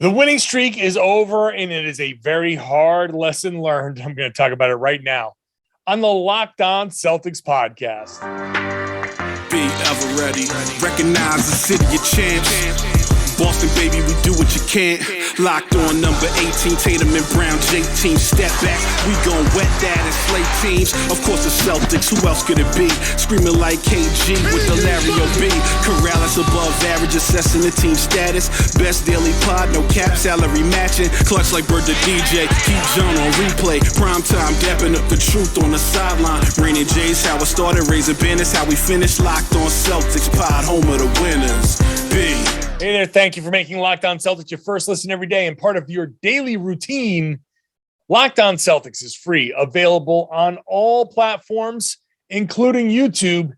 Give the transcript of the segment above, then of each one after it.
The winning streak is over, and it is a very hard lesson learned. I'm going to talk about it right now on the Locked On Celtics podcast. Be ever ready. Recognize the city of champs. Boston, baby, we do what you can't. Locked on number 18, Tatum and Brown, J-team, step back. We gon' wet that and slay teams. Of course, the Celtics, who else could it be? Screaming like KG with the Reliably. Karalis above average, assessing the team status. Best daily pod, no cap, salary matching. Clutch like Bird the DJ, keep John on replay. Prime time, dapping up the truth on the sideline. Raining J's, how it started, raising banners, how we finished. Locked on Celtics pod, home of the winners. B. Hey there, thank you for making Locked On Celtics your first listen every day and part of your daily routine. Locked On Celtics is free, available on all platforms, including YouTube.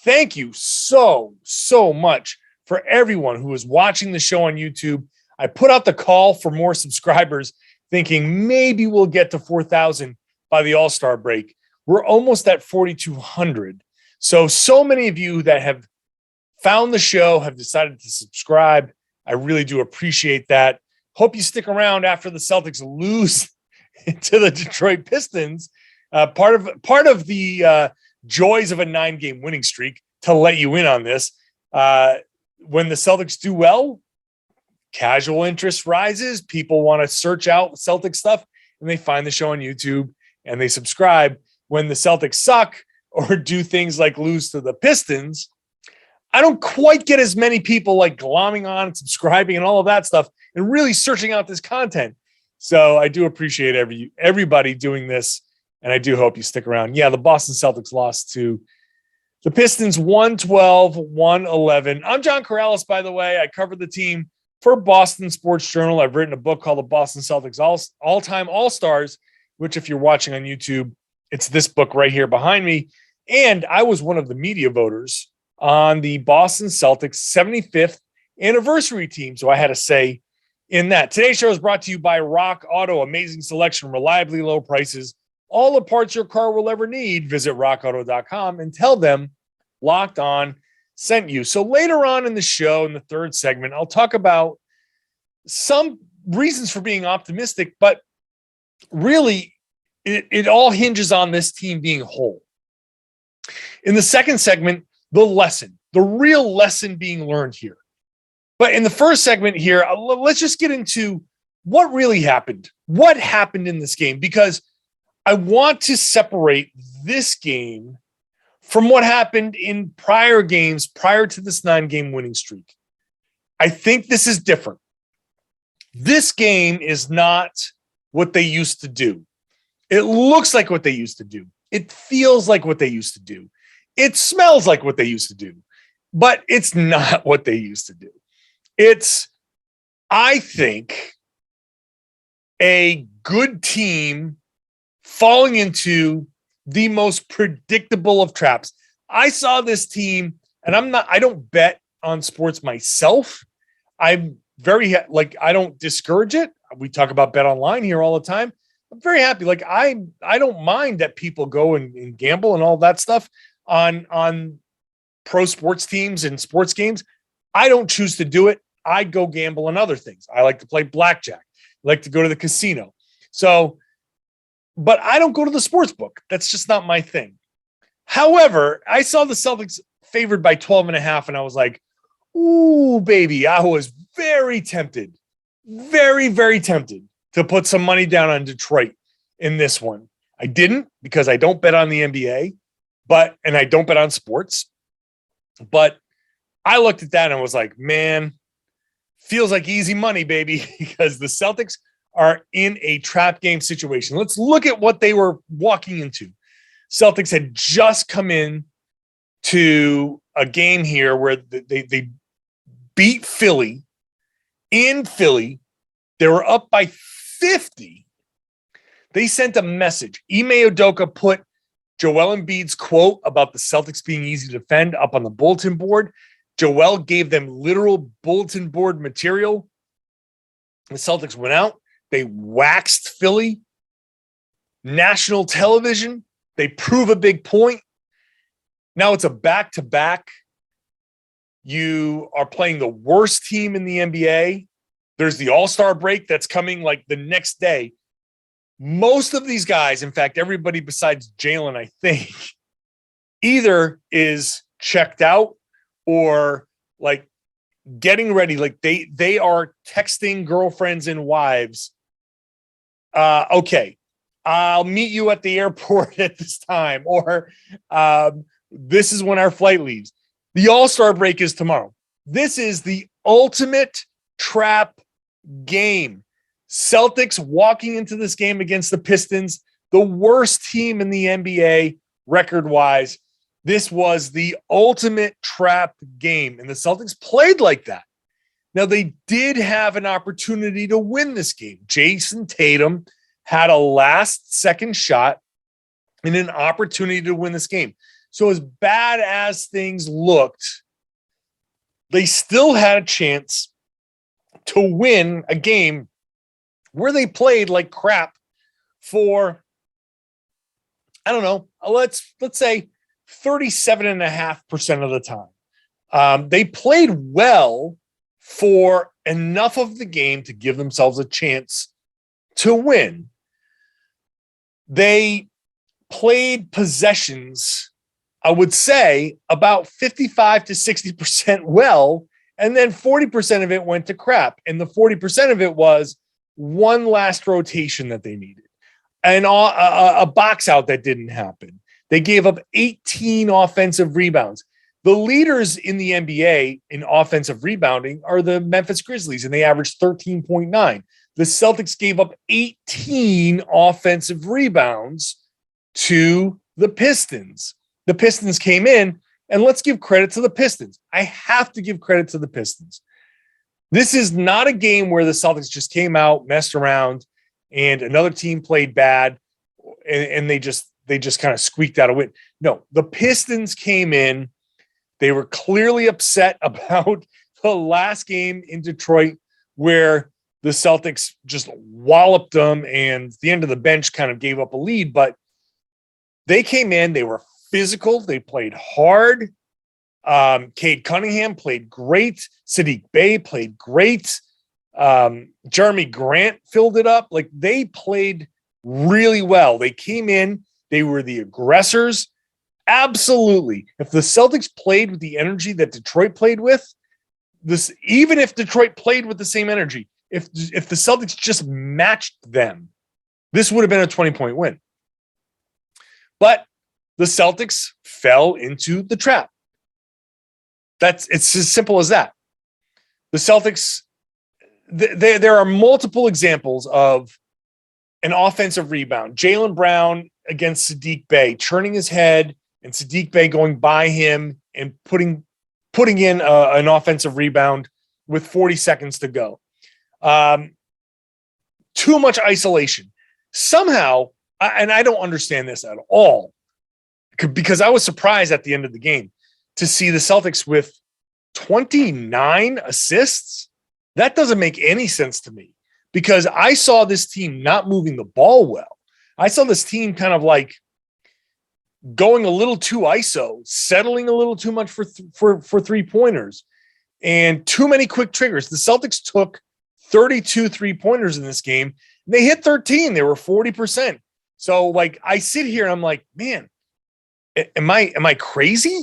Thank you so much for everyone who is watching the show on YouTube. I put out the call for more subscribers, thinking maybe we'll get to 4,000 by the All-Star break. We're almost at 4,200. So many of you that have found the show, have decided to subscribe. I really do appreciate that. Hope you stick around after the Celtics lose to the Detroit Pistons. Part of the joys of a 9-game winning streak, to let you in on this. When the Celtics do well, casual interest rises. People want to search out Celtics stuff, and they find the show on YouTube, and they subscribe. When the Celtics suck or do things like lose to the Pistons, I don't quite get as many people like glomming on and subscribing and all of that stuff and really searching out this content. So I do appreciate everybody doing this, and I do hope you stick around. Yeah, the Boston Celtics lost to the Pistons 112-111. I'm John Karalis, by the way. I covered the team for Boston Sports Journal. I've written a book called The Boston Celtics All-Time All-Stars, which if you're watching on YouTube, it's this book right here behind me. And I was one of the media voters on the Boston Celtics 75th anniversary team. So I had a say in that. Today's show is brought to you by Rock Auto. Amazing selection, reliably low prices, all the parts your car will ever need. Visit rockauto.com and tell them Locked On sent you. So later on in the show, in the third segment, I'll talk about some reasons for being optimistic, but really it all hinges on this team being whole. In the second segment, the real lesson being learned here. But in the first segment here, let's just get into what really happened. What happened in this game? Because I want to separate this game from what happened in prior games prior to this 9-game winning streak. I think this is different. This game is not what they used to do. It looks like what they used to do. It feels like what they used to do. It smells like what they used to do, but it's not what they used to do. It's, I think, a good team falling into the most predictable of traps. I saw this team, and I don't bet on sports myself. I'm very, I don't discourage it. We talk about BetOnline here all the time. I'm very happy. I don't mind that people go and gamble and all that stuff on pro sports teams and sports games. I don't choose to do it. I go gamble on other things. I like to play blackjack. I like to go to the casino. But I don't go to the sports book. That's just not my thing. However, I saw the Celtics favored by 12.5, and I was like, ooh, baby. I was very tempted, very tempted to put some money down on Detroit in this one. I didn't, because I don't bet on the NBA. And I don't bet on sports, but I looked at that and was like, man, feels like easy money, baby, because the Celtics are in a trap game situation. Let's look at what they were walking into. Celtics had just come in to a game here where they beat Philly in Philly. They were up by 50. They sent a message. Ime Udoka put Joel Embiid's quote about the Celtics being easy to defend up on the bulletin board. Joel gave them literal bulletin board material. The Celtics went out. They waxed Philly. National television. They prove a big point. Now it's a back-to-back. You are playing the worst team in the NBA. There's the All-Star break that's coming like the next day. Most of these guys, in fact, everybody besides Jaylen, I think, either is checked out or like getting ready. Like they are texting girlfriends and wives. Okay, I'll meet you at the airport at this time, or this is when our flight leaves. The All-Star break is tomorrow. This is the ultimate trap game. Celtics walking into this game against the Pistons, the worst team in the NBA record-wise. This was the ultimate trap game, and the Celtics played like that. Now, they did have an opportunity to win this game. Jayson Tatum had a last-second shot and an opportunity to win this game. So as bad as things looked, they still had a chance to win a game where they played like crap for, I don't know, let's say 37.5% of the time. They played well for enough of the game to give themselves a chance to win. They played possessions, I would say, about 55 to 60% well, and then 40% of it went to crap. And the 40% of it was one last rotation that they needed, and a box out that didn't happen. They gave up 18 offensive rebounds. The leaders in the NBA in offensive rebounding are the Memphis Grizzlies, and they averaged 13.9. The Celtics gave up 18 offensive rebounds to the Pistons. The Pistons came in, and let's give credit to the Pistons. I have to give credit to the Pistons. This is not a game where the Celtics just came out, messed around, and another team played bad, and they just kind of squeaked out a win. No, the Pistons came in. They were clearly upset about the last game in Detroit where the Celtics just walloped them, and the end of the bench kind of gave up a lead. But they came in. They were physical. They played hard. Cade Cunningham played great. Sadiq Bey played great. Jeremy Grant filled it up. Like, they played really well. They came in. They were the aggressors. Absolutely. If the Celtics played with the energy that Detroit played with, this, even if Detroit played with the same energy, if the Celtics just matched them, this would have been a 20-point win. But the Celtics fell into the trap. It's as simple as that. The Celtics, there are multiple examples of an offensive rebound. Jaylen Brown against Sadiq Bey, turning his head, and Sadiq Bey going by him and putting in an offensive rebound with 40 seconds to go. Too much isolation. Somehow, and I don't understand this at all, because I was surprised at the end of the game to see the Celtics with 29 assists. That doesn't make any sense to me, because I saw this team not moving the ball well. I saw this team kind of like going a little too ISO, settling a little too much for 3-pointers, and too many quick triggers. The Celtics took 32 3-pointers in this game, and they hit 13. They were 40%. So, like, I sit here and I'm like, man, am I crazy?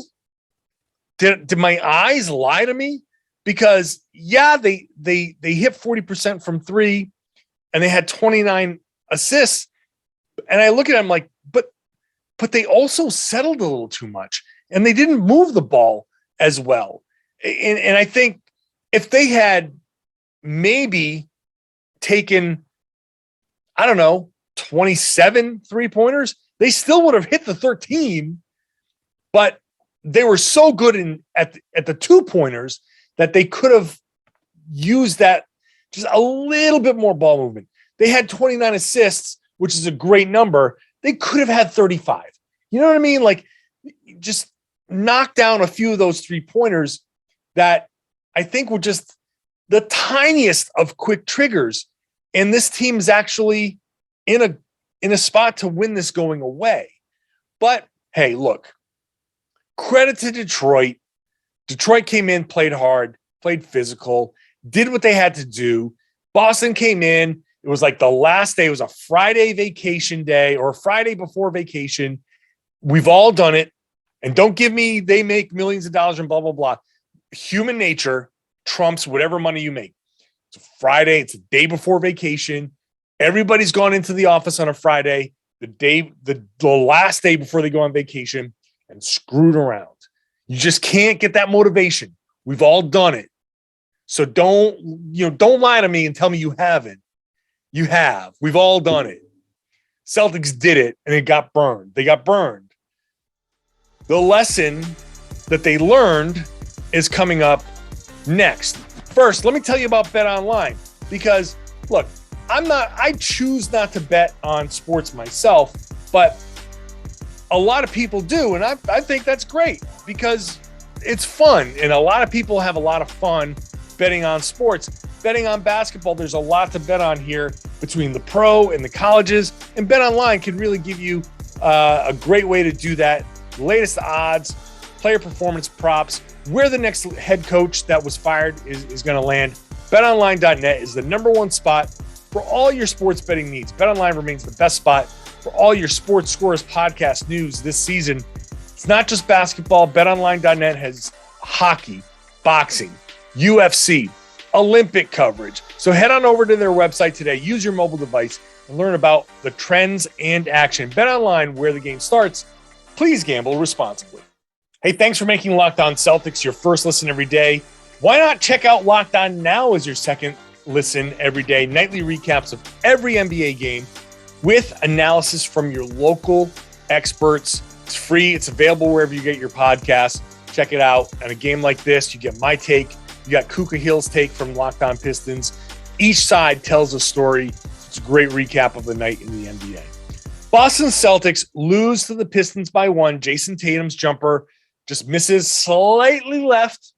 Did my eyes lie to me? Because yeah, they hit 40% from three, and they had 29 assists. And I look at them like, but they also settled a little too much, and they didn't move the ball as well. And I think if they had maybe taken, I don't know, 27 3-pointers, they still would have hit the 13, but they were so good at the 2-pointers that they could have used that just a little bit more ball movement. They had 29 assists, which is a great number. They could have had 35. You know what I mean? Like, just knock down a few of those 3-pointers that I think were just the tiniest of quick triggers. And this team is actually in a spot to win this going away. But hey, look, credit to Detroit. Detroit came in, played hard, played physical, did what they had to do. Boston came in. It was like the last day. It was a Friday vacation day or Friday before vacation. We've all done it. And don't give me they make millions of dollars and blah, blah, blah. Human nature trumps whatever money you make. It's a Friday. It's a day before vacation. Everybody's gone into the office on a Friday, the last day before they go on vacation, and screwed around. You just can't get that motivation. We've all done it. So don't lie to me and tell me you haven't. You have. We've all done it. Celtics did it, and it got burned. They got burned. The lesson that they learned is coming up next. First, let me tell you about BetOnline, because look, I choose not to bet on sports myself, but a lot of people do. And I think that's great because it's fun. And a lot of people have a lot of fun betting on sports. Betting on basketball, there's a lot to bet on here between the pro and the colleges. And BetOnline can really give you a great way to do that. The latest odds, player performance props, where the next head coach that was fired is going to land. BetOnline.net is the number one spot for all your sports betting needs. BetOnline remains the best spot for all your Sports Scores podcast news this season. It's not just basketball. BetOnline.net has hockey, boxing, UFC, Olympic coverage. So head on over to their website today. Use your mobile device and learn about the trends and action. BetOnline, where the game starts. Please gamble responsibly. Hey, thanks for making Locked On Celtics your first listen every day. Why not check out Locked On Now as your second listen every day? Nightly recaps of every NBA game with analysis from your local experts. It's free. It's available wherever you get your podcasts. Check it out. On a game like this, you get my take. You got Kuka Hill's take from Locked On Pistons. Each side tells a story. It's a great recap of the night in the NBA. Boston Celtics lose to the Pistons by 1. Jayson Tatum's jumper just misses slightly left.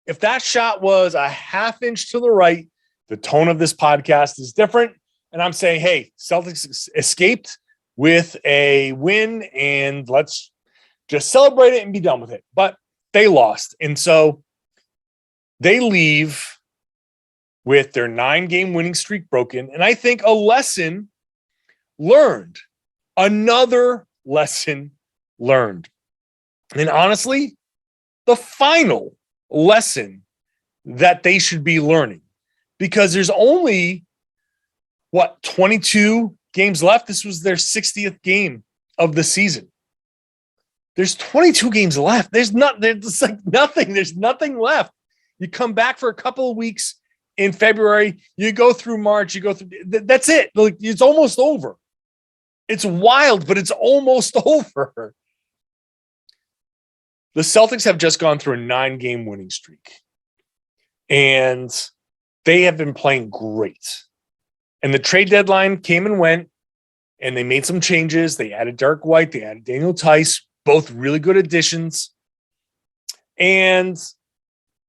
If that shot was a half inch to the right, the tone of this podcast is different. And I'm saying, hey, Celtics escaped with a win, and let's just celebrate it and be done with it. But they lost. And so they leave with their 9-game winning streak broken. And I think a lesson learned. Another lesson learned. And honestly, the final lesson that they should be learning, because there's only 22 games left. This was their 60th game of the season. There's 22 games left. There's nothing. There's nothing left. You come back for a couple of weeks in February, you go through March, you go through, that's it. Like, it's almost over. It's wild, but it's almost over. The Celtics have just gone through a 9-game winning streak, and they have been playing great. And the trade deadline came and went, and they made some changes. They added Derek White. They added Daniel Tice, both really good additions. And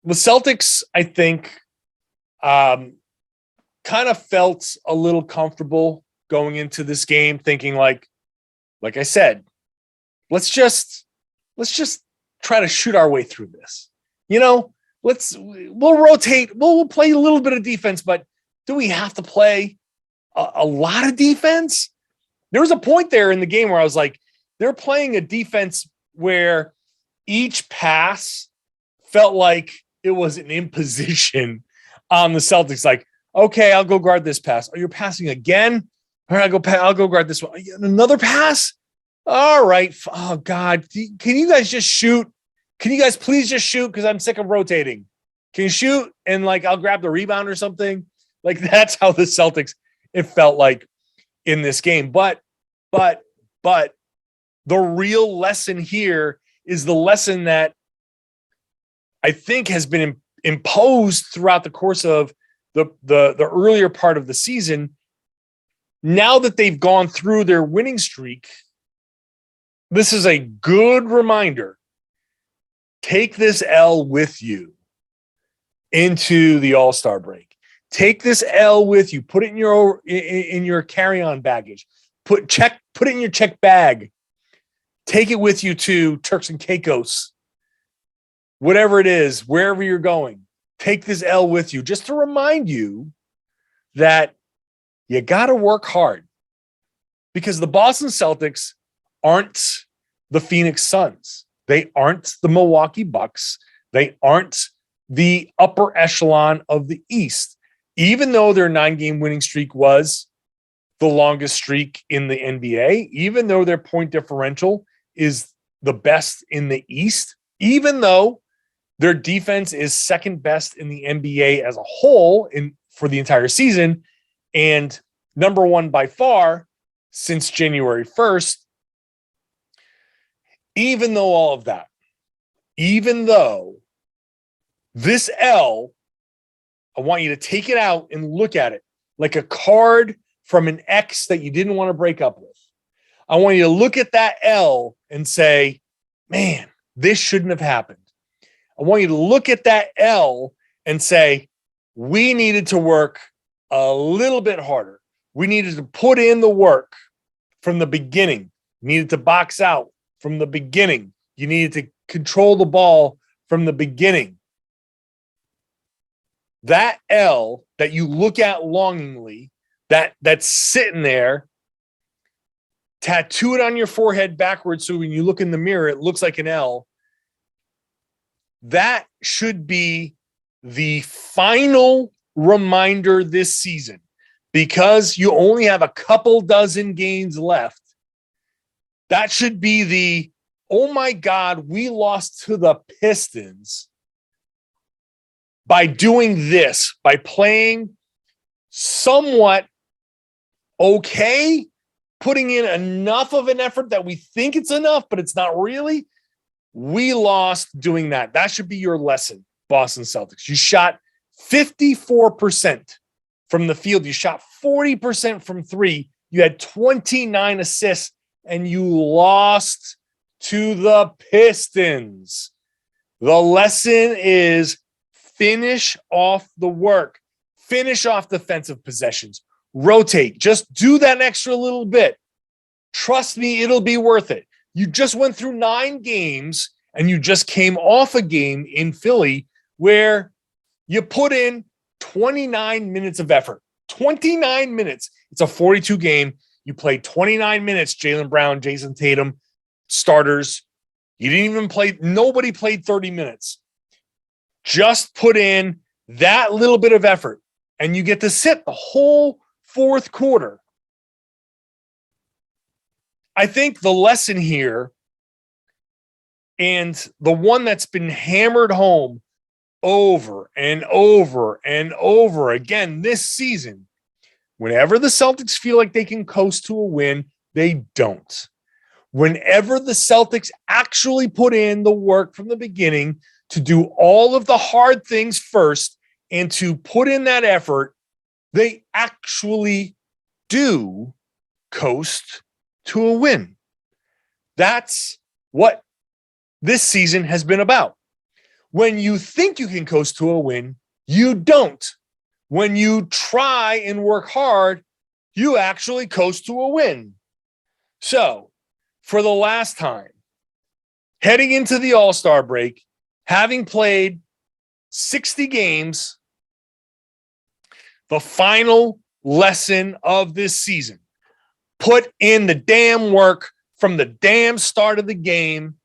the Celtics, I think, kind of felt a little comfortable going into this game, thinking like I said, let's just try to shoot our way through this. We'll rotate. We'll play a little bit of defense, but do we have to play a lot of defense? There was a point there in the game where I was like, they're playing a defense where each pass felt like it was an imposition on the Celtics. Like, okay, I'll go guard this pass. Oh, you're passing again? All right, I'll go guard this one. Another pass? All right. Oh, God. Can you guys just shoot? Can you guys please just shoot? Because I'm sick of rotating. Can you shoot? And I'll grab the rebound or something. That's how the Celtics, it felt like in this game. But the real lesson here is the lesson that I think has been imposed throughout the course of the earlier part of the season. Now that they've gone through their winning streak, this is a good reminder. Take this L with you into the All-Star break. Take this L with you. Put it in your carry-on baggage. Put it in your check bag. Take it with you to Turks and Caicos. Whatever it is, wherever you're going, take this L with you, just to remind you that you got to work hard, because the Boston Celtics aren't the Phoenix Suns. They aren't the Milwaukee Bucks. They aren't the upper echelon of the East, even though their 9-game winning streak was the longest streak in the NBA, even though their point differential is the best in the East, even though their defense is second best in the NBA as a whole for the entire season, and number one by far since January 1st. Even though all of that, even though this L, I want you to take it out and look at it like a card from an ex that you didn't want to break up with. I want you to look at that L and say, man, this shouldn't have happened. I want you to look at that L and say, we needed to work a little bit harder. We needed to put in the work from the beginning. We needed to box out from the beginning. You needed to control the ball from the beginning. That L that you look at longingly, that's sitting there, tattoo it on your forehead backwards so when you look in the mirror, it looks like an L. That should be the final reminder this season, because you only have a couple dozen games left. That should be the, oh my God, we lost to the Pistons by doing this, by playing somewhat okay, putting in enough of an effort that we think it's enough, but it's not really. We lost doing that. That should be your lesson, Boston Celtics. You shot 54% from the field. You shot 40% from three. You had 29 assists, and you lost to the Pistons. The lesson is finish off the work. Finish off defensive possessions. Rotate. Just do that extra little bit. Trust me, it'll be worth it. You just went through 9 games, and you just came off a game in Philly where you put in 29 minutes of effort. 29 minutes. It's a 42 game. You played 29 minutes, Jaylen Brown, Jayson Tatum, starters. You didn't even play. Nobody played 30 minutes. Just put in that little bit of effort, and you get to sit the whole fourth quarter. I think the lesson here, and the one that's been hammered home over and over and over again this season, whenever the Celtics feel like they can coast to a win, they don't. Whenever the Celtics actually put in the work from the beginning to do all of the hard things first and to put in that effort, they actually do coast to a win. That's what this season has been about. When you think you can coast to a win, you don't. When you try and work hard, you actually coast to a win. So, for the last time, heading into the All-Star break, having played 60 games, the final lesson of this season: put in the damn work from the damn start of the game,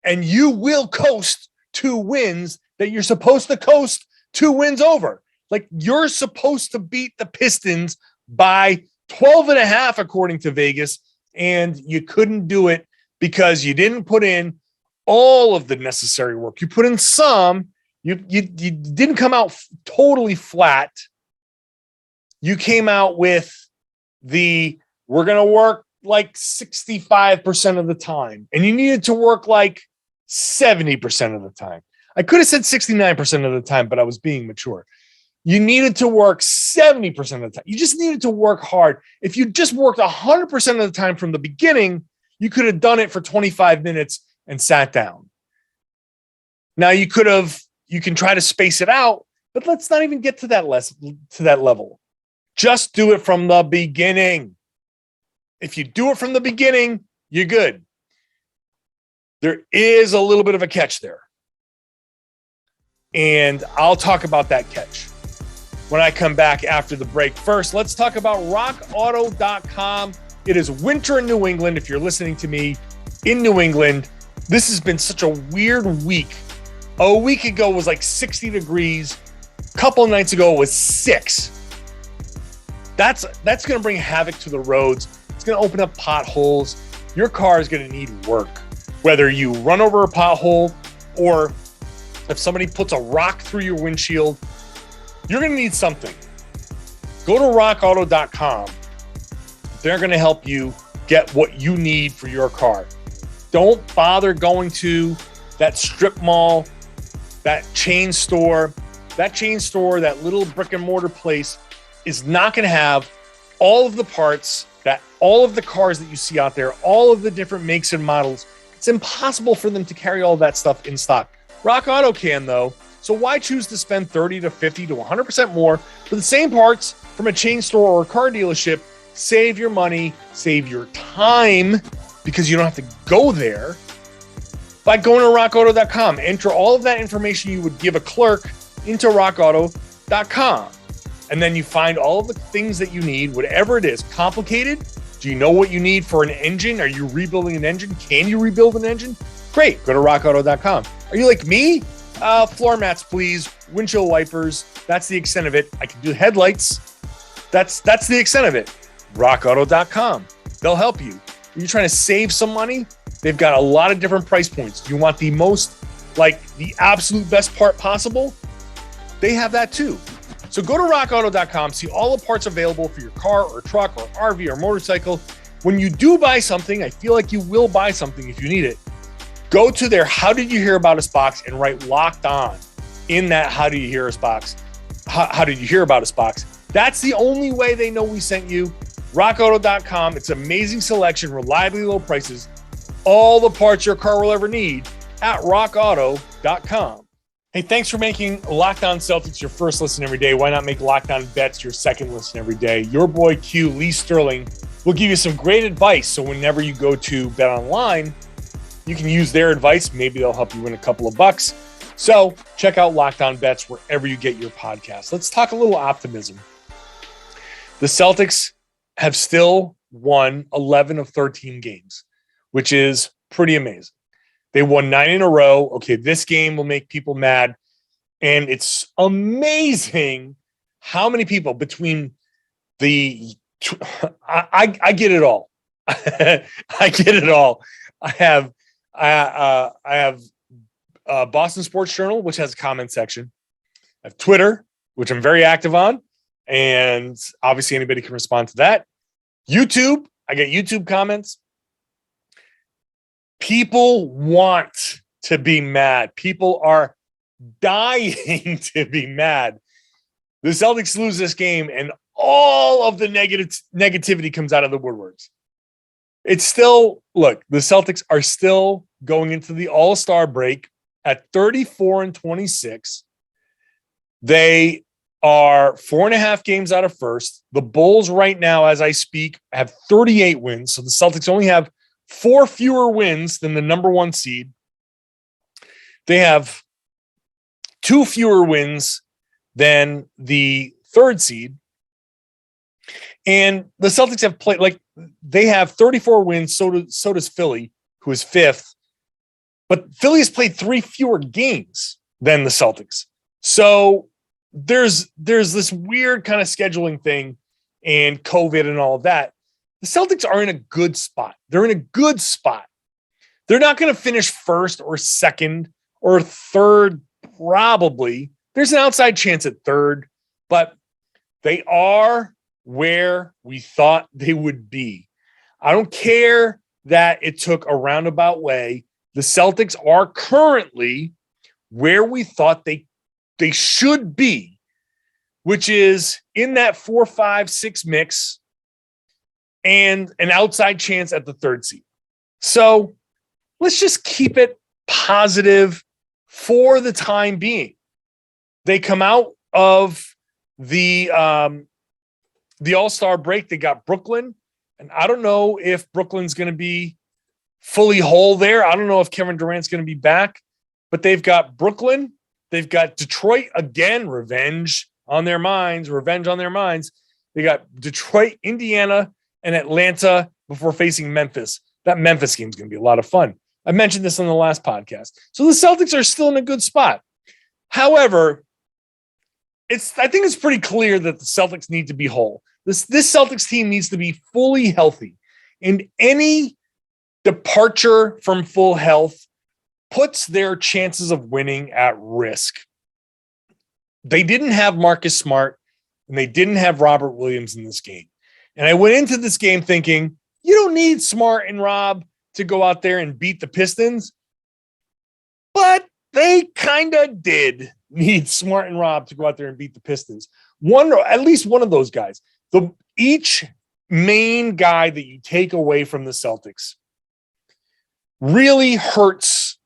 and you will coast to wins that you're supposed to coast 2 wins over. Like, you're supposed to beat the Pistons by 12.5, according to Vegas, and you couldn't do it because you didn't put in all of the necessary work. You put in some. You didn't come out totally flat. You came out with we're going to work like 65% of the time, and you needed to work like 70% of the time. I could have said 69% of the time, but I was being mature. You needed to work 70% of the time. You just needed to work hard. If you just worked 100% of the time from the beginning, you could have done it for 25 minutes and sat down. Now you can try to space it out, but let's not even get to that level. Just do it from the beginning. If you do it from the beginning, you're good. There is a little bit of a catch there. And I'll talk about that catch. when I come back after the break. First, let's talk about rockauto.com. It is winter in New England. If you're listening to me in New England, this has been such a weird week. A week ago was like 60 degrees. A couple nights ago it was 6. That's going to bring havoc to the roads. It's going to open up potholes. Your car is going to need work. Whether you run over a pothole or if somebody puts a rock through your windshield, you're going to need something. Go to rockauto.com. They're going to help you get what you need for your car. Don't bother going to that strip mall, that chain store. That chain store, that little brick and mortar place is not going to have all of the parts that all of the cars that you see out there, all of the different makes and models. It's impossible for them to carry all that stuff in stock. Rock Auto can, though. So why choose to spend 30 to 50 to 100% more for the same parts from a chain store or a car dealership? Save your money, save your time, because you don't have to go there by going to rockauto.com. Enter all of that information you would give a clerk into rockauto.com. And then you find all of the things that you need, whatever it is. Complicated? Do you know what you need for an engine? Are you rebuilding an engine? Can you rebuild an engine? Great. Go to rockauto.com. Are you like me? Floor mats, please. Windshield wipers. That's the extent of it. I can do headlights. That's the extent of it. rockauto.com. They'll help you. Are you trying to save some money? They've got a lot of different price points. Do you want the most, like the absolute best part possible? They have that too. So go to rockauto.com, see all the parts available for your car or truck or RV or motorcycle. When you do buy something, I feel like you will buy something if you need it. Go to their How Did You Hear About Us box and write Locked On in that How Did You Hear Us box. How did you hear about us box? That's the only way they know we sent you. rockauto.com. It's amazing selection, reliably low prices, all the parts your car will ever need at rockauto.com. Hey, thanks for making Locked On Celtics your first listen every day. Why not make Locked On Bets your second listen every day? Your boy Q, Lee Sterling, will give you some great advice. So whenever you go to BetOnline, you can use their advice. Maybe they'll help you win a couple of bucks. So check out Locked On Bets wherever you get your podcast. Let's talk a little optimism. The Celtics have still won 11 of 13 games, which is pretty amazing. They won 9 in a row. Okay, this game will make people mad. And it's amazing how many people between the I get it all. I get it all. I have Boston Sports Journal, which has a comment section. I have Twitter, which I'm very active on. And obviously anybody can respond to that. YouTube, I get YouTube comments. People want to be mad. People are dying to be mad. The Celtics lose this game and all of the negativity comes out of the woodworks. It's still, look, the Celtics are still going into the All-Star break at 34-26. They are 4.5 games out of first. The Bulls right now, as I speak, have 38 wins. So the Celtics only have 4 fewer wins than the number 1 seed. They have 2 fewer wins than the 3rd seed. And the Celtics have played, like, they have 34 wins. So does Philly, who is 5th. But Philly has played 3 fewer games than the Celtics. So there's this weird kind of scheduling thing and COVID and all of that. The Celtics are in a good spot. They're in a good spot. They're not going to finish 1st or 2nd or 3rd, probably. There's an outside chance at 3rd, but they are where we thought they would be. I don't care that it took a roundabout way. The Celtics are currently where we thought they should be, which is in that 4, 5, 6 mix and an outside chance at the 3rd seed. So let's just keep it positive for the time being. They come out of the All-Star break. They got Brooklyn, and I don't know if Brooklyn's going to be fully whole there. I don't know if Kevin Durant's going to be back, but they've got Brooklyn. They've got Detroit again, revenge. on their minds, revenge on their minds. They got Detroit, Indiana, and Atlanta before facing Memphis. That Memphis game is going to be a lot of fun. I mentioned this on the last podcast. So the Celtics are still in a good spot. However, I think it's pretty clear that the Celtics need to be whole. This Celtics team needs to be fully healthy. And any departure from full health puts their chances of winning at risk. They didn't have Marcus Smart and they didn't have Robert Williams in this game. And I went into this game thinking, you don't need Smart and Rob to go out there and beat the Pistons. But they kind of did need Smart and Rob to go out there and beat the Pistons. At least one of those guys. Each main guy that you take away from the Celtics really hurts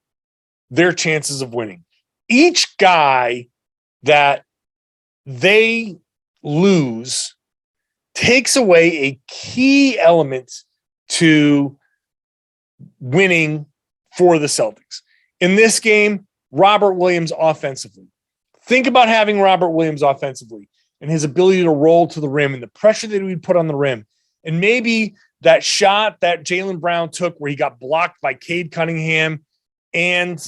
their chances of winning. Each guy that they lose takes away a key element to winning for the Celtics. In this game, Robert Williams offensively. Think about having Robert Williams offensively and his ability to roll to the rim and the pressure that he would put on the rim. And maybe that shot that Jaylen Brown took where he got blocked by Cade Cunningham and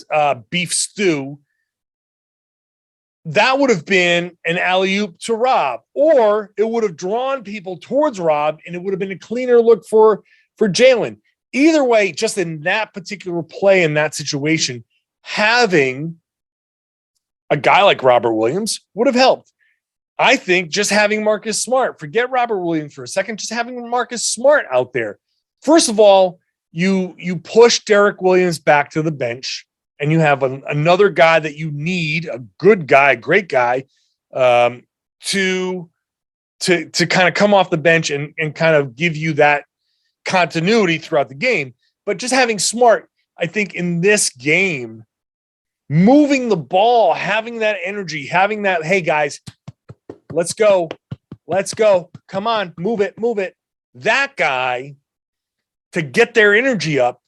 Beef Stew, that would have been an alley-oop to Rob, or it would have drawn people towards Rob and it would have been a cleaner look for Jaylen. Either way, just in that particular play, in that situation, having a guy like Robert Williams would have helped. I think just having Marcus Smart, forget Robert Williams for a second, just having Marcus Smart out there. First of all, you push Derek Williams back to the bench, and you have another guy that you need, a good guy, great guy, to kind of come off the bench and kind of give you that continuity throughout the game. But just having Smart, I think in this game, moving the ball, having that energy, having that, hey guys, let's go. Come on, move it. That guy, to get their energy up,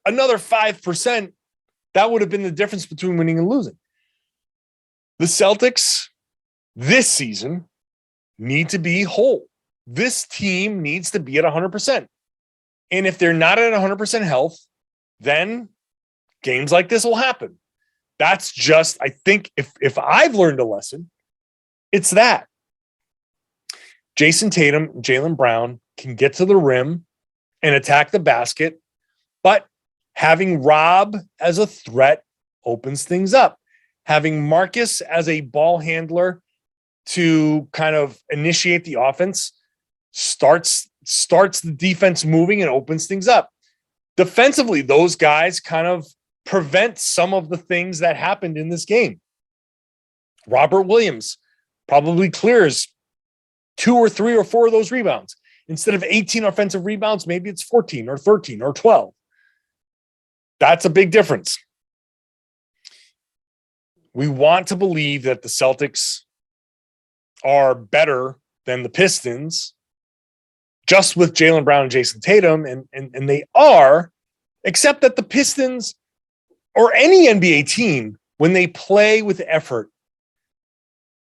another 5%, that would have been the difference between winning and losing. The Celtics this season need to be whole. This team needs to be at 100%. And if they're not at 100% health, then games like this will happen. That's just, I think, if I've learned a lesson, it's that. Jayson Tatum, Jaylen Brown can get to the rim and attack the basket, but having Rob as a threat opens things up. Having Marcus as a ball handler to kind of initiate the offense starts the defense moving and opens things up. Defensively, those guys kind of prevent some of the things that happened in this game. Robert Williams probably clears 2 or 3 or 4 of those rebounds. Instead of 18 offensive rebounds, maybe it's 14 or 13 or 12. That's a big difference. We want to believe that the Celtics are better than the Pistons just with Jaylen Brown and Jayson Tatum, and they are, except that the Pistons or any NBA team, when they play with effort,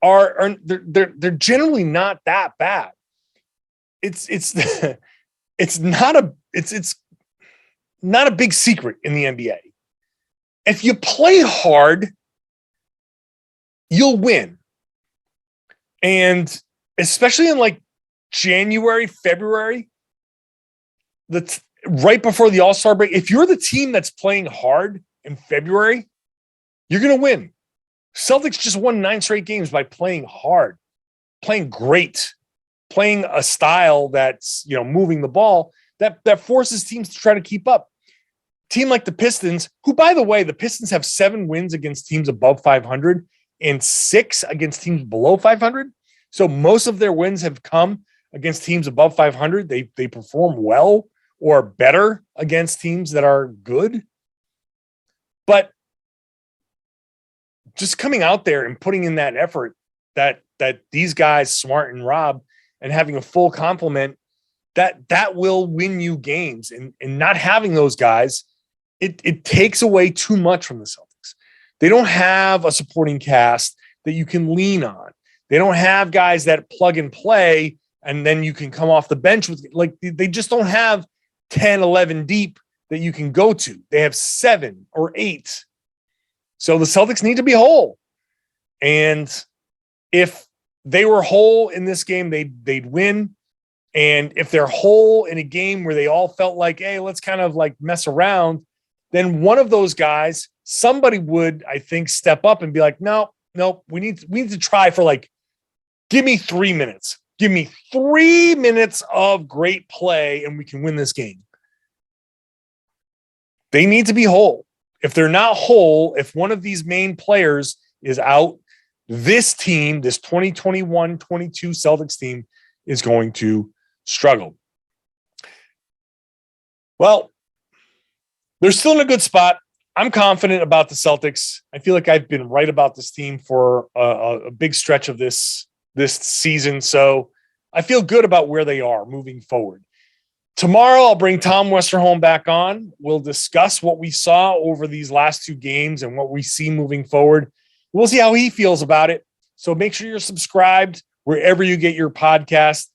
they're generally not that bad. It's not a big secret in the NBA. If you play hard, you'll win. And especially in like January, February, right before the All-Star break, if you're the team that's playing hard in February, you're going to win. Celtics just won 9 straight games by playing hard, playing great, playing a style that's, moving the ball that forces teams to try to keep up. Team like the Pistons, who, by the way, the Pistons have 7 wins against teams above 500 and 6 against teams below 500. So most of their wins have come against teams above 500. They perform well or better against teams that are good. But just coming out there and putting in that effort that these guys, Smart and Rob, and having a full complement, that will win you games. And not having those guys, it takes away too much from the Celtics. They don't have a supporting cast that you can lean on. They don't have guys that plug and play, and then you can come off the bench with, like, they just don't have 10, 11 deep that you can go to. They have 7 or 8. So the Celtics need to be whole. And if they were whole in this game, they'd win. And if they're whole in a game where they all felt like, hey, let's kind of like mess around, then one of those guys, somebody would, I think, step up and be like, no, we need to try for, like, give me 3 minutes. Give me 3 minutes of great play and we can win this game. They need to be whole. If they're not whole, if one of these main players is out, this team, this 2021-22 Celtics team, is going to struggle. Well, they're still in a good spot. I'm confident about the Celtics. I feel like I've been right about this team for a big stretch of this season. So I feel good about where they are moving forward. Tomorrow, I'll bring Tom Westerholm back on. We'll discuss what we saw over these last 2 games and what we see moving forward. We'll see how he feels about it. So make sure you're subscribed wherever you get your podcast.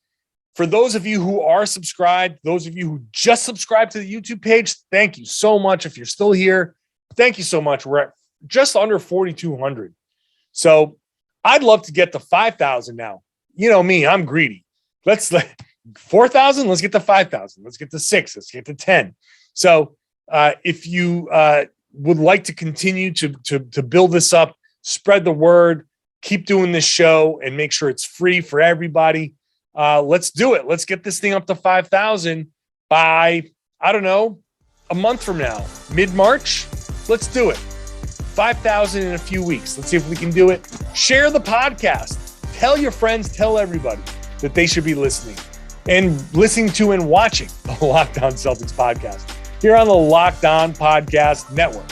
For those of you who are subscribed, those of you who just subscribed to the YouTube page, thank you so much. If you're still here, thank you so much. We're at just under 4,200. So I'd love to get to 5,000 now. You know me, I'm greedy. 4,000, let's get to 5,000. Let's get to 6. Let's get to 10. So if you would like to continue to build this up, spread the word, keep doing this show, and make sure it's free for everybody. Let's do it. Let's get this thing up to 5,000 by, I don't know, a month from now, mid-March. Let's do it. 5,000 in a few weeks. Let's see if we can do it. Share the podcast. Tell your friends, tell everybody that they should be listening to and watching the Locked On Celtics podcast here on the Locked On Podcast Network.